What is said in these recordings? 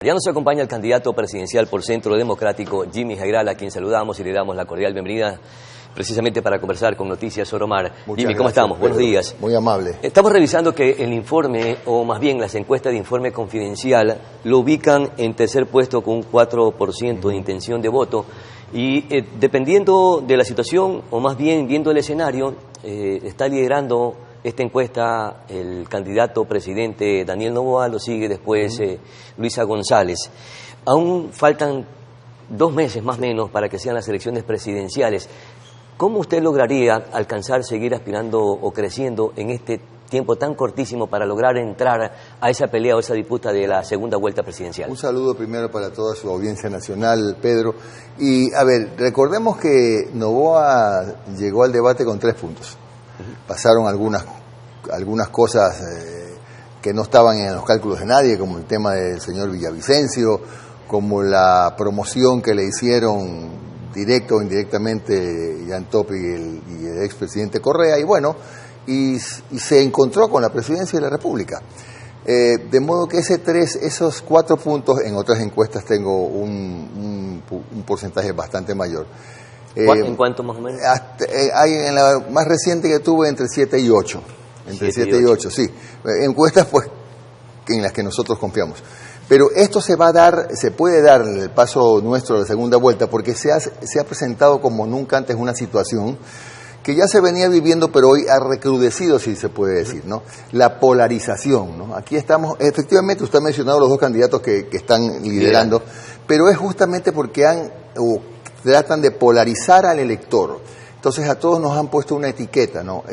Ya nos acompaña el candidato presidencial por Centro Democrático, Jimmy Jairal, a quien saludamos y le damos la cordial bienvenida precisamente para conversar con Noticias Soromar. Jimmy, ¿cómo estamos? Buenos días. Muy amable. Estamos revisando que el informe, o más bien las encuestas de informe confidencial, lo ubican en tercer puesto con un 4% de intención de voto y dependiendo de la situación, o más bien viendo el escenario, está liderando esta encuesta el candidato presidente Daniel Noboa, lo sigue después Luisa González. Aún faltan 2 meses más o menos para que sean las elecciones presidenciales. ¿Cómo usted lograría alcanzar, seguir aspirando o creciendo en este tiempo tan cortísimo para lograr entrar a esa pelea o esa disputa de la segunda vuelta presidencial? Un saludo primero para toda su audiencia nacional, Pedro. Y a ver, recordemos que Noboa llegó al debate con 3 puntos. Pasaron algunas cosas que no estaban en los cálculos de nadie, como el tema del señor Villavicencio, como la promoción que le hicieron directo o indirectamente Jan Top y el expresidente Correa, y bueno, y se encontró con la presidencia de la República. De modo que esos 4 puntos, en otras encuestas tengo un porcentaje bastante mayor. ¿En cuánto más o menos? En la más reciente que tuve entre 7 y 8. Entre 7 y 8, sí. Encuestas pues en las que nosotros confiamos. Pero esto se puede dar en el paso nuestro de la segunda vuelta, porque se ha presentado como nunca antes una situación que ya se venía viviendo, pero hoy ha recrudecido, si se puede decir, ¿no? La polarización, ¿no? Aquí estamos, efectivamente, usted ha mencionado los 2 candidatos que están liderando, pero es justamente porque tratan de polarizar al elector. Entonces a todos nos han puesto una etiqueta, ¿no?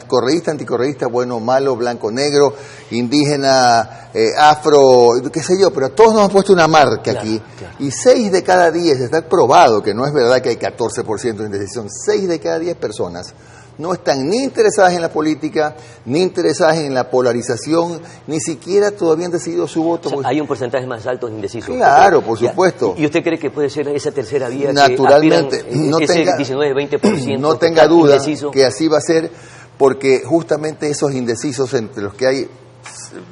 Correísta, anticorreísta, bueno, malo, blanco, negro, indígena, afro, qué sé yo, pero a todos nos han puesto una marca aquí. Claro. Y 6 de cada 10, está probado que no es verdad que hay 14% de indecisión, 6 de cada 10 personas no están ni interesadas en la política, ni interesadas en la polarización, ni siquiera todavía han decidido su voto. O sea, hay un porcentaje más alto de indecisos. Claro, por supuesto. ¿Y usted cree que puede ser esa tercera vía? Naturalmente, que ese 19-20%? No tenga duda indeciso, que así va a ser, porque justamente esos indecisos, entre los que hay,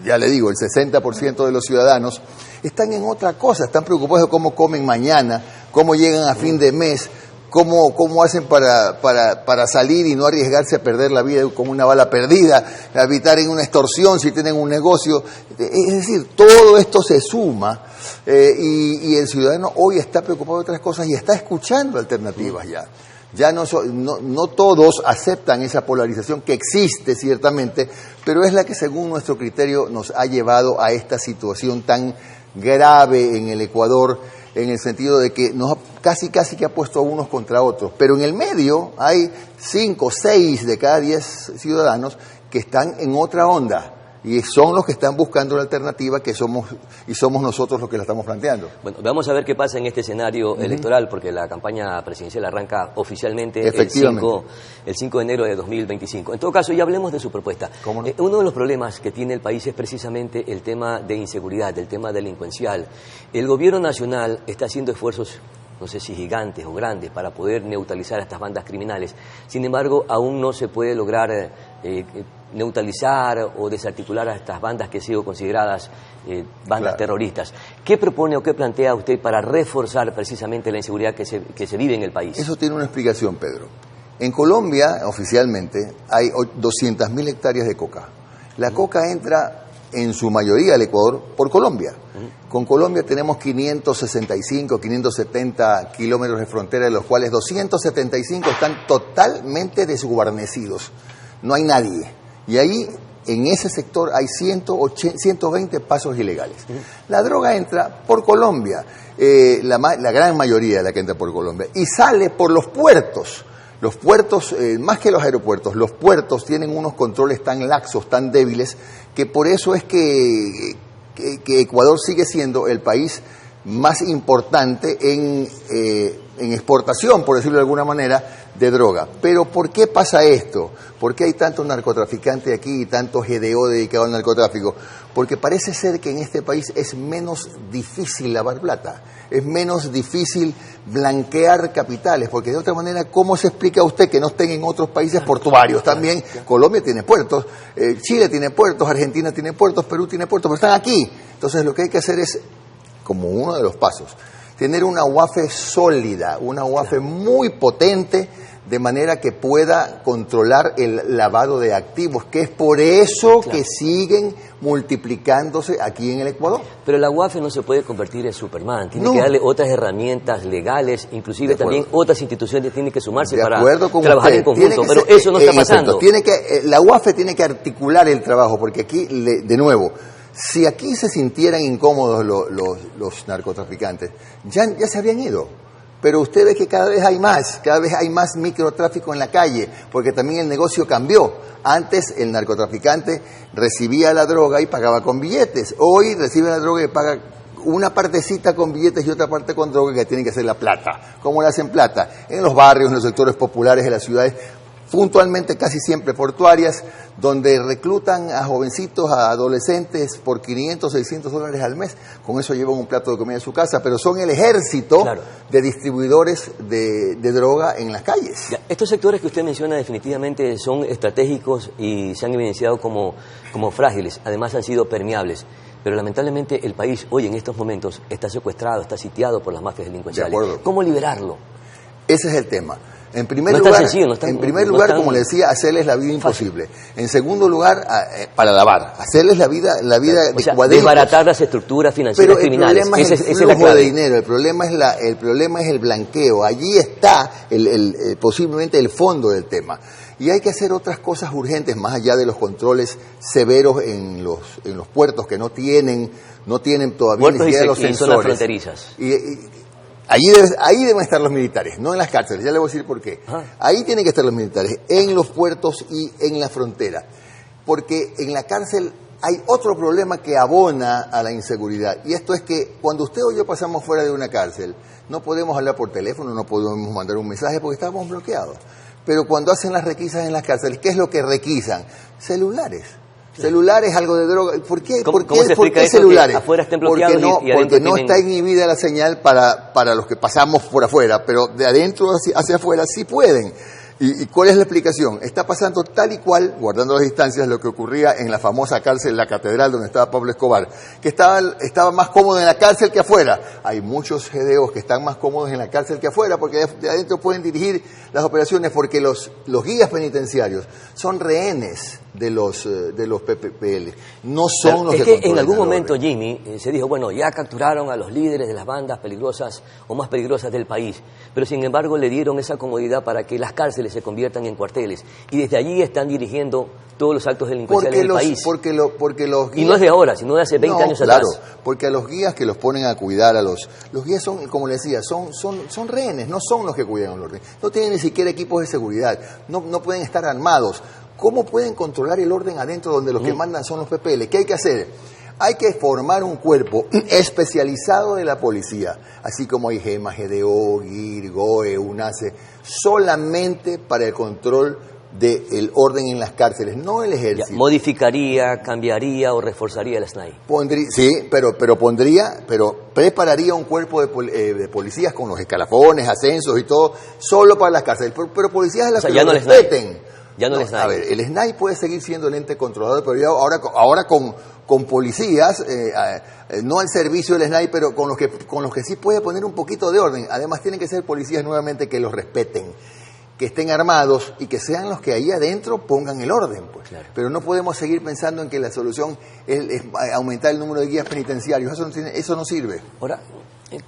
ya le digo, el 60% de los ciudadanos, están en otra cosa, están preocupados de cómo comen mañana, cómo llegan a fin de mes, cómo hacen para salir y no arriesgarse a perder la vida como una bala perdida, evitar en una extorsión si tienen un negocio. Es decir, todo esto se suma y el ciudadano hoy está preocupado de otras cosas y está escuchando alternativas ya. Ya no todos aceptan esa polarización que existe ciertamente, pero es la que según nuestro criterio nos ha llevado a esta situación tan grave en el Ecuador, en el sentido de que casi que ha puesto a unos contra otros, pero en el medio hay 5, 6 de cada 10 ciudadanos que están en otra onda y son los que están buscando la alternativa que somos nosotros los que la estamos planteando. Bueno, vamos a ver qué pasa en este escenario electoral, porque la campaña presidencial arranca oficialmente el 5 de enero de 2025. En todo caso, ya hablemos de su propuesta. ¿Cómo no? Uno de los problemas que tiene el país es precisamente el tema de inseguridad, el tema delincuencial. El gobierno nacional está haciendo esfuerzos, no sé si gigantes o grandes, para poder neutralizar a estas bandas criminales. Sin embargo, aún no se puede lograr neutralizar o desarticular a estas bandas que han sido consideradas bandas terroristas. ¿Qué propone o qué plantea usted para reforzar precisamente la inseguridad que se vive en el país? Eso tiene una explicación, Pedro. En Colombia, oficialmente, hay 200.000 hectáreas de coca. La coca entra en su mayoría al Ecuador por Colombia. Con Colombia tenemos 565, 570 kilómetros de frontera, de los cuales 275 están totalmente desguarnecidos. No hay nadie. Y ahí, en ese sector, hay 120 pasos ilegales. La droga entra por Colombia, la gran mayoría de la que entra por Colombia, y sale por los puertos. Los puertos, más que los aeropuertos, los puertos tienen unos controles tan laxos, tan débiles, que por eso es que Ecuador sigue siendo el país más importante en exportación, por decirlo de alguna manera, de droga. Pero ¿por qué pasa esto? ¿Por qué hay tantos narcotraficantes aquí y tanto GDO dedicado al narcotráfico? Porque parece ser que en este país es menos difícil lavar plata, es menos difícil blanquear capitales, porque de otra manera, ¿cómo se explica a usted que no estén en otros países portuarios también? Colombia tiene puertos, Chile tiene puertos, Argentina tiene puertos, Perú tiene puertos, pero están aquí. Entonces lo que hay que hacer es como uno de los pasos. Tener una UAFE sólida, una UAFE muy potente, de manera que pueda controlar el lavado de activos, que es por eso que siguen multiplicándose aquí en el Ecuador. Pero la UAFE no se puede convertir en Superman, tiene que darle otras herramientas legales, inclusive también otras instituciones tienen que sumarse para trabajar en conjunto, pero eso no está pasando. La UAFE tiene que articular el trabajo, porque aquí, de nuevo, si aquí se sintieran incómodos los narcotraficantes, ya se habrían ido. Pero usted ve que cada vez hay más microtráfico en la calle, porque también el negocio cambió. Antes el narcotraficante recibía la droga y pagaba con billetes. Hoy recibe la droga y paga una partecita con billetes y otra parte con droga, que tiene que hacer la plata. ¿Cómo le hacen plata? En los barrios, en los sectores populares de las ciudades, puntualmente casi siempre portuarias, donde reclutan a jovencitos, a adolescentes por 500, 600 dólares al mes. Con eso llevan un plato de comida a su casa, pero son el ejército de distribuidores de droga en las calles. Ya, estos sectores que usted menciona definitivamente son estratégicos y se han evidenciado como frágiles, además han sido permeables. Pero lamentablemente el país hoy en estos momentos está secuestrado, está sitiado por las mafias delincuenciales. De acuerdo. ¿Cómo liberarlo? Ese es el tema. En primer lugar, como le decía, hacerles la vida imposible. En segundo lugar, para lavar, hacerles la vida o sea, desbaratar las estructuras financieras criminales. Pero el problema es el flujo de dinero, el problema es el blanqueo. Allí está posiblemente el fondo del tema. Y hay que hacer otras cosas urgentes, más allá de los controles severos en los puertos, que no tienen todavía ni siquiera los sensores. Zonas fronterizas. Ahí deben estar los militares, no en las cárceles, ya le voy a decir por qué. Ahí tienen que estar los militares, en los puertos y en la frontera. Porque en la cárcel hay otro problema que abona a la inseguridad. Y esto es que cuando usted o yo pasamos fuera de una cárcel, no podemos hablar por teléfono, no podemos mandar un mensaje porque estamos bloqueados. Pero cuando hacen las requisas en las cárceles, ¿qué es lo que requisan? Celulares. Celulares, algo de droga. ¿Por qué celulares? Afuera estén bloqueados porque no está inhibida la señal para los que pasamos por afuera, pero de adentro hacia afuera sí pueden. ¿Y cuál es la explicación? Está pasando tal y cual, guardando las distancias, lo que ocurría en la famosa cárcel La Catedral, donde estaba Pablo Escobar, que estaba más cómodo en la cárcel que afuera. Hay muchos GDOs que están más cómodos en la cárcel que afuera, porque de adentro pueden dirigir las operaciones, porque los guías penitenciarios son rehenes de los PPL, no son los que controlan. Es que en algún momento, Jimmy, se dijo, bueno, ya capturaron a los líderes de las bandas peligrosas o más peligrosas del país, pero sin embargo le dieron esa comodidad para que las cárceles se conviertan en cuarteles, y desde allí están dirigiendo todos los actos delincuenciales del país. Porque los guías, y no es de ahora, sino de hace 20 años atrás. Claro, porque a los guías que los ponen a cuidar, los guías son, como le decía, son rehenes, no son los que cuidan el orden. No tienen ni siquiera equipos de seguridad, no pueden estar armados. ¿Cómo pueden controlar el orden adentro donde los que mandan son los PPL? ¿Qué hay que hacer? Hay que formar un cuerpo especializado de la policía, así como hay GEMA, GDO, GIR, GOE, UNACE, solamente para el control del orden en las cárceles, no el ejército. ¿Modificaría, cambiaría o reforzaría el SNAI? Sí, pero prepararía un cuerpo de policías con los escalafones, ascensos y todo, solo para las cárceles, pero policías a las que ya no respeten. Ya no el SNAI. A ver, el SNAI puede seguir siendo el ente controlador, pero ya ahora con policías, no al servicio del SNAI, pero con los que sí puede poner un poquito de orden. Además tienen que ser policías nuevamente que los respeten, que estén armados y que sean los que ahí adentro pongan el orden, pues. Claro. Pero no podemos seguir pensando en que la solución es aumentar el número de guías penitenciarios. Eso no sirve. Ahora,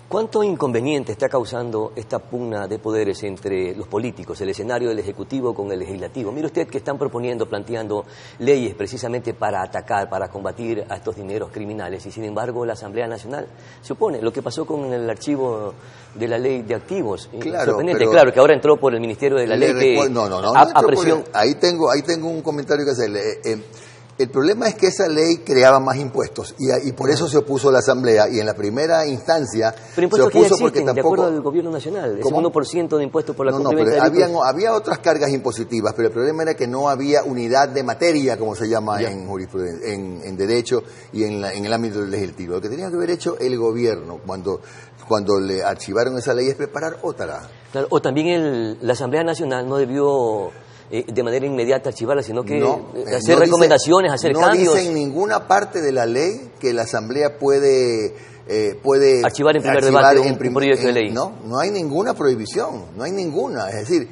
¿cuánto inconveniente está causando esta pugna de poderes entre los políticos, el escenario del Ejecutivo con el Legislativo? Mire usted que están planteando leyes precisamente para atacar, para combatir a estos dineros criminales, y sin embargo la Asamblea Nacional se opone. Lo que pasó con el archivo de la ley de activos, sorprendente. Claro, que ahora entró por el Ministerio de la Ley a presión. Ahí tengo un comentario que hacerle. El problema es que esa ley creaba más impuestos y por eso se opuso la Asamblea, y en la primera instancia se opuso que ya existen, porque tampoco... de acuerdo al gobierno nacional, ese 1% de impuestos por la complementaria. Había otras cargas impositivas, pero el problema era que no había unidad de materia, como se llama en jurisprudencia, en derecho y en el ámbito legislativo. Lo que tenía que haber hecho el gobierno cuando le archivaron esa ley es preparar otra. Claro, o también la Asamblea Nacional no debió de manera inmediata archivarla, sino que hacer recomendaciones, hacer cambios. No dice en ninguna parte de la ley que la Asamblea puede puede archivar en primer debate un proyecto de ley. No hay ninguna prohibición, no hay ninguna. Es decir,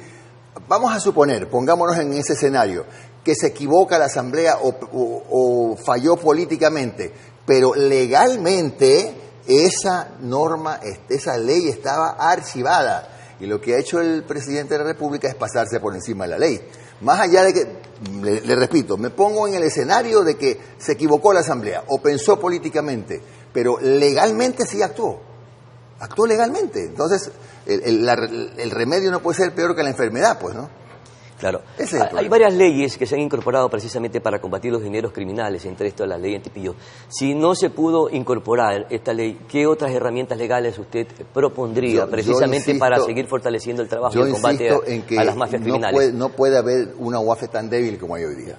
vamos a suponer, pongámonos en ese escenario, que se equivoca la Asamblea o falló políticamente, pero legalmente esa norma, esa ley estaba archivada. Y lo que ha hecho el presidente de la República es pasarse por encima de la ley. Más allá de que, le repito, me pongo en el escenario de que se equivocó la Asamblea o pensó políticamente, pero legalmente sí actuó legalmente. Entonces, el remedio no puede ser peor que la enfermedad, pues, ¿no? Claro. Hay varias leyes que se han incorporado precisamente para combatir los dineros criminales, entre estas la ley antipillo. Si no se pudo incorporar esta ley, ¿qué otras herramientas legales usted propondría precisamente para seguir fortaleciendo el trabajo y el combate a las mafias criminales? No puede haber una UAFE tan débil como hay hoy día.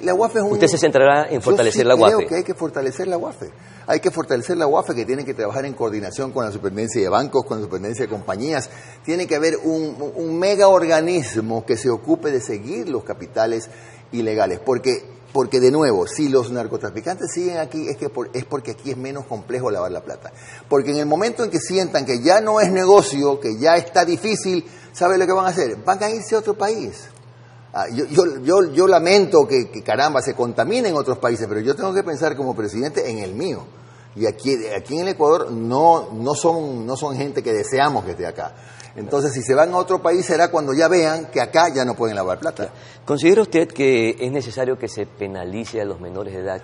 La UAFE es Usted se centrará en fortalecer la UAFE. Creo que hay que fortalecer la UAFE. Hay que fortalecer la UAFE, que tiene que trabajar en coordinación con la superintendencia de bancos, con la superintendencia de compañías. Tiene que haber un mega organismo que se ocupe de seguir los capitales ilegales. Porque de nuevo, si los narcotraficantes siguen aquí, es porque aquí es menos complejo lavar la plata. Porque en el momento en que sientan que ya no es negocio, que ya está difícil, ¿sabe lo que van a hacer? Van a irse a otro país. Yo lamento que caramba se contamine en otros países, pero yo tengo que pensar como presidente en el mío. Y aquí en el Ecuador no son gente que deseamos que esté acá. Entonces, si se van a otro país será cuando ya vean que acá ya no pueden lavar plata. ¿Considera usted que es necesario que se penalice a los menores de edad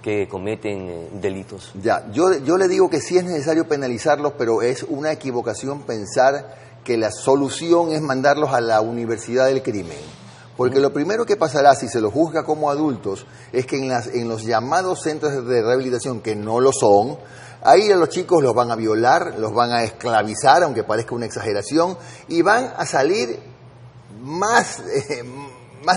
que cometen delitos? Yo le digo que sí es necesario penalizarlos, pero es una equivocación pensar que la solución es mandarlos a la universidad del crimen. Porque lo primero que pasará si se los juzga como adultos es que en los llamados centros de rehabilitación, que no lo son, ahí a los chicos los van a violar, los van a esclavizar, aunque parezca una exageración, y van a salir más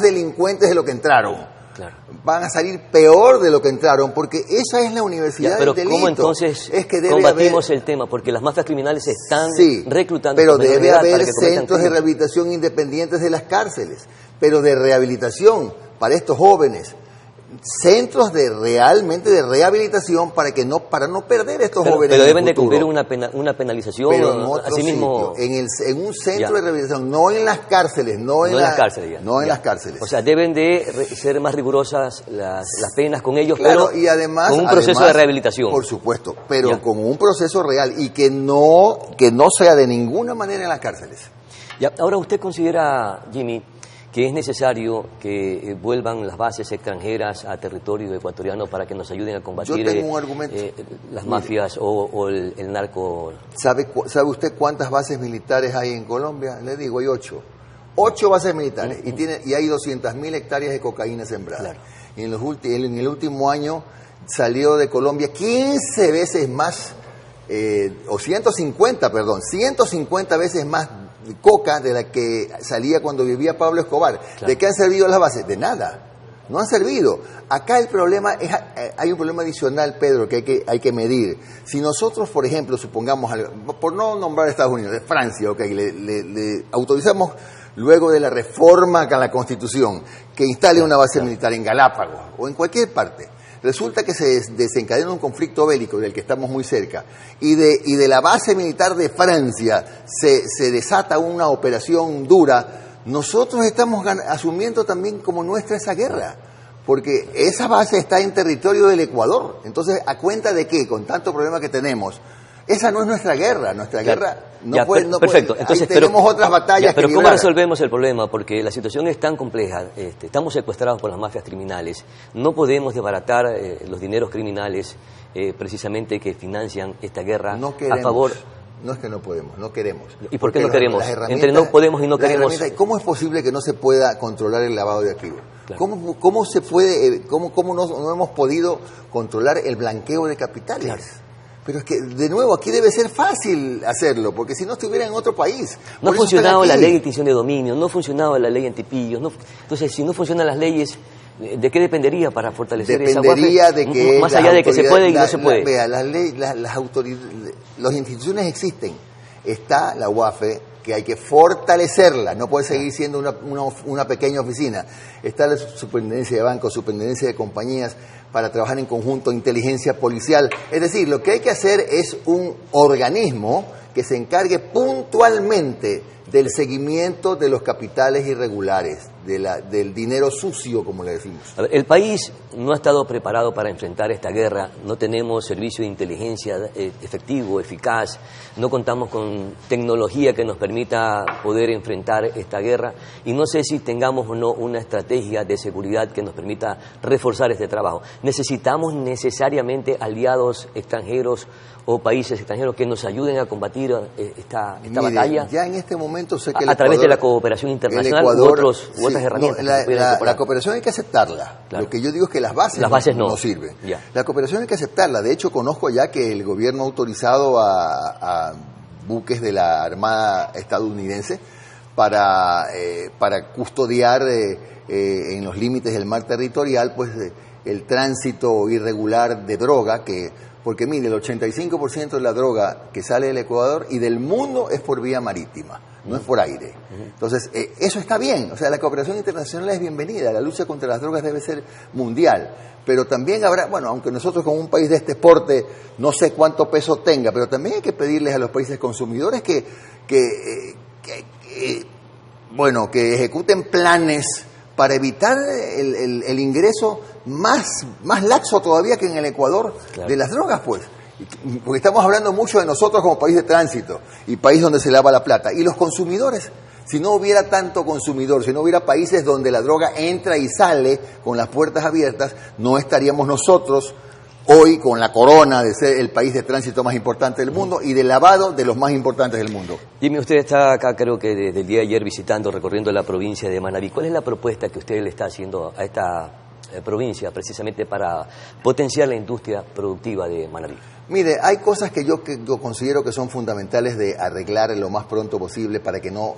delincuentes de lo que entraron. Claro. Van a salir peor de lo que entraron, porque esa es la universidad del delito. ¿Cómo entonces combatimos el tema? Porque las mafias criminales están reclutando. Pero debe haber centros de rehabilitación independientes de las cárceles, pero de rehabilitación para estos jóvenes. Centros realmente de rehabilitación para no perder estos jóvenes. Pero deben de cumplir una penalización. Pero en otro sitio, en un centro de rehabilitación, no en las cárceles, no en las cárceles. O sea, deben de ser más rigurosas las penas con ellos, claro, pero y además, con un proceso de rehabilitación. Por supuesto, pero con un proceso real y que no sea de ninguna manera en las cárceles. Ahora, ¿usted considera, Jimmy, que es necesario que vuelvan las bases extranjeras a territorio ecuatoriano para que nos ayuden a combatir las mafias o el narco? ¿Sabe usted cuántas bases militares hay en Colombia? Le digo, hay 8. 8 bases militares y hay 200.000 hectáreas de cocaína sembrada. Claro. Y en el último año salió de Colombia 15 veces más, 150 veces más coca de la que salía cuando vivía Pablo Escobar. Claro. ¿De qué han servido las bases? De nada. No han servido. Acá el problema hay un problema adicional, Pedro, que hay que medir. Si nosotros, por ejemplo, supongamos, por no nombrar a Estados Unidos, de Francia, le autorizamos luego de la reforma a la Constitución que instale una base militar en Galápagos o en cualquier parte. Resulta que se desencadena un conflicto bélico del que estamos muy cerca y de la base militar de Francia se desata una operación dura. Nosotros estamos asumiendo también como nuestra esa guerra, porque esa base está en territorio del Ecuador. Entonces, ¿a cuenta de qué? Con tanto problema que tenemos, esa no es nuestra guerra. Nuestra guerra no puede. Perfecto. Entonces, tenemos otras batallas. Pero ¿cómo resolvemos el problema? Porque la situación es tan compleja. Estamos secuestrados por las mafias criminales. No podemos desbaratar los dineros criminales precisamente que financian esta guerra a favor. No es que no podemos, no queremos. ¿Y por qué no queremos? Entre no podemos y no queremos. ¿Cómo es posible que no se pueda controlar el lavado de activos? Claro. ¿Cómo se puede? ¿Cómo no hemos podido controlar el blanqueo de capitales? Claro. Pero es que, de nuevo, aquí debe ser fácil hacerlo, porque si no estuviera en otro país. No ha funcionado la ley de extinción de dominio, no ha funcionado la ley antipillos. Entonces, si no funcionan las leyes, ¿de qué dependería para fortalecer esa UAFE? Dependería de que... Más allá de que se puede y no se puede. Vea, las instituciones existen. Está la UAFE, que hay que fortalecerla, no puede seguir siendo una pequeña oficina. Está la superintendencia de bancos, superintendencia de compañías, para trabajar en conjunto, inteligencia policial. Es decir, lo que hay que hacer es un organismo que se encargue puntualmente del seguimiento de los capitales irregulares, del dinero sucio, como le decimos. A ver, el país no ha estado preparado para enfrentar esta guerra, no tenemos servicio de inteligencia efectivo, eficaz, no contamos con tecnología que nos permita poder enfrentar esta guerra y no sé si tengamos o no una estrategia de seguridad que nos permita reforzar este trabajo. Necesitamos necesariamente aliados extranjeros o países extranjeros que nos ayuden a combatir esta batalla. Ya en este momento sé que a través de la cooperación internacional u otras herramientas. La cooperación hay que aceptarla. Claro. Lo que yo digo es que las bases no sirven. Ya. La cooperación hay que aceptarla. De hecho, conozco ya que el gobierno ha autorizado a buques de la Armada estadounidense para custodiar en los límites del mar territorial pues el tránsito irregular de droga porque mire, el 85% de la droga que sale del Ecuador y del mundo es por vía marítima, no es por aire. Entonces, eso está bien, o sea, la cooperación internacional es bienvenida, la lucha contra las drogas debe ser mundial, pero también habrá, bueno, aunque nosotros como un país de este porte no sé cuánto peso tenga, pero también hay que pedirles a los países consumidores que ejecuten planes para evitar el ingreso más laxo todavía que en el Ecuador, claro, de las drogas, pues. Porque estamos hablando mucho de nosotros como país de tránsito y país donde se lava la plata. Y los consumidores, si no hubiera tanto consumidor, si no hubiera países donde la droga entra y sale con las puertas abiertas, no estaríamos nosotros hoy con la corona de ser el país de tránsito más importante del mundo y de lavado de los más importantes del mundo. Dime, usted está acá, creo que desde el día de ayer visitando, recorriendo la provincia de Manabí. ¿Cuál es la propuesta que usted le está haciendo a esta provincia precisamente para potenciar la industria productiva de Manabí? Mire, hay cosas que yo considero que son fundamentales de arreglar lo más pronto posible para que no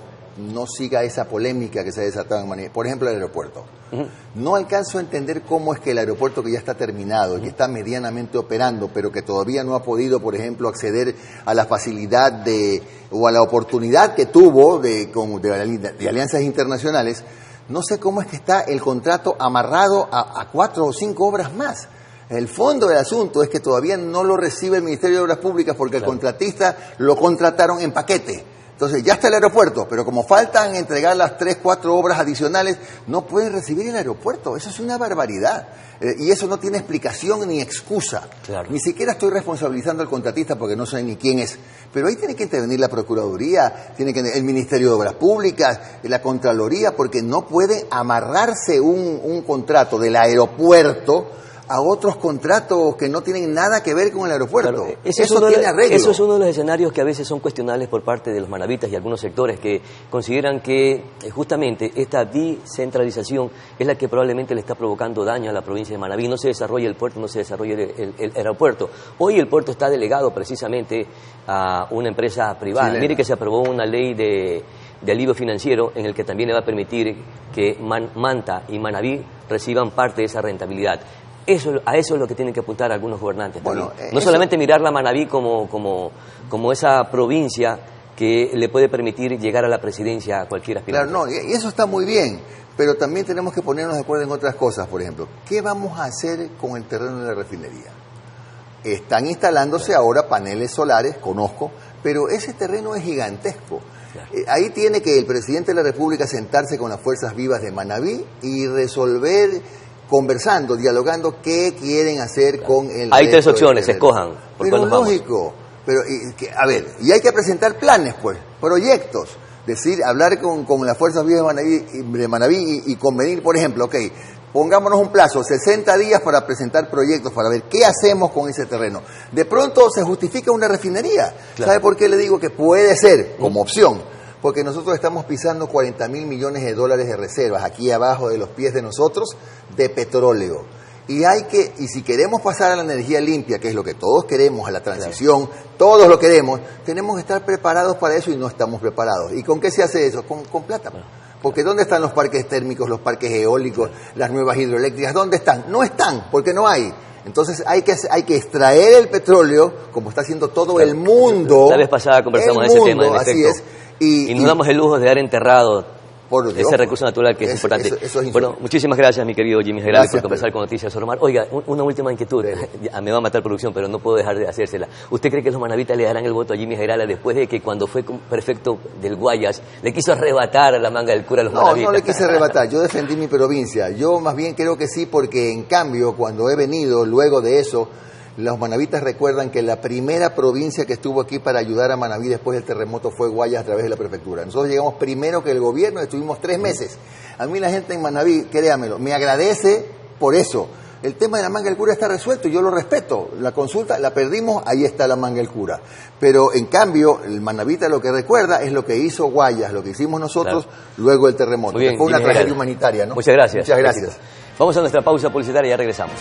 siga esa polémica que se ha desatado en Manabí. Por ejemplo, el aeropuerto. No alcanzo a entender cómo es que el aeropuerto que ya está terminado, que está medianamente operando, pero que todavía no ha podido, por ejemplo, acceder a la facilidad o a la oportunidad que tuvo de alianzas internacionales, no sé cómo es que está el contrato amarrado a 4 o 5 obras más. El fondo del asunto es que todavía no lo recibe el Ministerio de Obras Públicas porque claro, el contratista lo contrataron en paquete. Entonces ya está el aeropuerto, pero como faltan entregar las 3, 4 obras adicionales, no pueden recibir el aeropuerto. Eso es una barbaridad. Y eso no tiene explicación ni excusa. Claro. Ni siquiera estoy responsabilizando al contratista porque no sé ni quién es. Pero ahí tiene que intervenir la Procuraduría, el Ministerio de Obras Públicas, la Contraloría, porque no puede amarrarse un contrato del aeropuerto a otros contratos que no tienen nada que ver con el aeropuerto. Claro, eso tiene arreglo. Eso es uno de los escenarios que a veces son cuestionables por parte de los manabitas y algunos sectores que consideran que justamente esta descentralización es la que probablemente le está provocando daño a la provincia de Manabí. No se desarrolla el puerto, no se desarrolla el aeropuerto. Hoy el puerto está delegado precisamente a una empresa privada. Chilena. Mire que se aprobó una ley de alivio financiero en el que también le va a permitir que Manta y Manabí reciban parte de esa rentabilidad. A eso es lo que tienen que apuntar algunos gobernantes. Bueno, no solamente mirar la Manabí como esa provincia que le puede permitir llegar a la presidencia a cualquier aspirante. Claro, no, y eso está muy bien, pero también tenemos que ponernos de acuerdo en otras cosas. Por ejemplo, ¿qué vamos a hacer con el terreno de la refinería? Están instalándose ahora paneles solares, conozco, pero ese terreno es gigantesco. Claro. Ahí tiene que el presidente de la República sentarse con las fuerzas vivas de Manabí y resolver, conversando, dialogando, qué quieren hacer con el... Hay 3 opciones, escojan. Pero lógico, pero a ver, y hay que presentar planes, pues, proyectos, hablar con las fuerzas vivas de Manabí y convenir, por ejemplo, pongámonos un plazo, 60 días para presentar proyectos, para ver qué hacemos con ese terreno. De pronto se justifica una refinería. Claro. ¿Sabe por qué le digo que puede ser como opción? Porque nosotros estamos pisando 40.000 millones de dólares de reservas aquí abajo de los pies de nosotros de petróleo. Y si queremos pasar a la energía limpia, que es lo que todos queremos, a la transición, claro, todos lo queremos, tenemos que estar preparados para eso y no estamos preparados. ¿Y con qué se hace eso? Con plata. Porque ¿dónde están los parques térmicos, los parques eólicos, las nuevas hidroeléctricas? ¿Dónde están? No están, porque no hay. Entonces hay que extraer el petróleo, como está haciendo todo el mundo. La vez pasada conversamos de ese tema. Así es. Y nos damos el lujo de dar enterrado Por Dios, ese recurso natural que es importante. Eso es bueno, muchísimas gracias, mi querido Jimmy Gerales, por conversar Pedro. con Noticias Soromar. Oiga, una última inquietud. Me va a matar producción, pero no puedo dejar de hacérsela. ¿Usted cree que los manavitas le darán el voto a Jimmy Gerales después de que cuando fue prefecto del Guayas le quiso arrebatar a la manga del cura a los manavitas? No le quise arrebatar. Yo defendí mi provincia. Yo más bien creo que sí, porque en cambio, cuando he venido luego de eso, los manavitas recuerdan que la primera provincia que estuvo aquí para ayudar a Manaví después del terremoto fue Guayas a través de la prefectura. Nosotros llegamos primero que el gobierno, estuvimos 3 meses. A mí la gente en Manaví, créamelo, me agradece por eso. El tema de la manga del cura está resuelto, yo lo respeto. La consulta la perdimos, ahí está la manga del cura. Pero en cambio, el manavita lo que recuerda es lo que hizo Guayas, lo que hicimos nosotros luego del terremoto. Muy bien, que fue una Jimmy tragedia Gerales. humanitaria, ¿no? Muchas gracias. Muchas gracias. Vamos a nuestra pausa publicitaria y ya regresamos.